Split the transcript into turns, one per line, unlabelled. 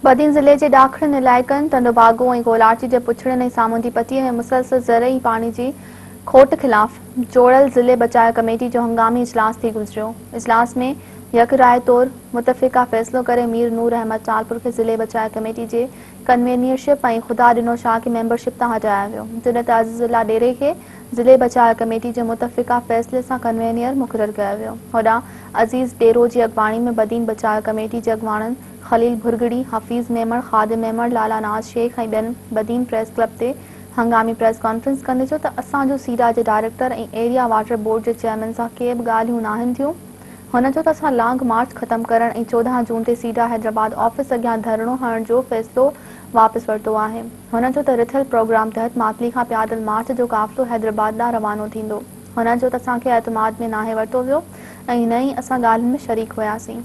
बदीन ज़िले के ॾाखिणनि इलाइक़नि तंदबागो ऐं गोलाची जे पुछड़नि ऐं सामूंडी पटीअ में मुसलसल ज़रई पानी जी खोट ख़िलाफ़ जोड़ल ज़िले बचाव कमेटी जो हंगामी इजलास थी गुज़रियो। इजलास में यक राय तौर मुतफ़िक़ा फ़ैसिलो करे मीर नूर अहमद चालपुर खे ज़िले बचाव कमेटी जे कन्वीनियरशिप ऐं ख़ुदा ॾिनो शाह खे मेंबरशिप तां हटाया वियो, जॾहिं त अज़ीज़ुल्ला डेरे खे ज़िले बचाव कमेटी जे मुतफ़िक़ा फ़ैसिले सां कन्वीनियर मुक़ररु कयो वियो। होॾां अज़ीज़ डेरो जी अॻवानी में बदीन बचाव कमेटी जे अॻवाननि खलील भुरगड़ी, हफ़ीज़ मेमण, ख़ादिम मेमण, लाला नाज़ शेख ऐं ॿियनि बदीन प्रेस क्लब ते हंगामी प्रेस कॉन्फ्रेंस कंदे चयो त असांजो सीडा जे डायरेक्टर ऐं एरिया वाटर बोर्ड जे चेयरमैन सां के बि ॻाल्हियूं नाहिनि थियूं। हुन चयो त असां लॉन्ग मार्च ख़तमु करण ऐं 14 जून ते सीडा हैदराबाद ऑफिस अॻियां धरणो हणण जो फ़ैसिलो वापसि वरितो आहे। हुन चयो त रिथियल प्रोग्राम तहत मातली खां पैदल मार्च जो क़ाफ़िलो हैदराबाद ॾांहुं रवानो थींदो। हुन चयो त असांखे एतमाद में नाहे वरितो वियो ऐं न ई असां ॻाल्हियुनि में शरीक हुयासीं।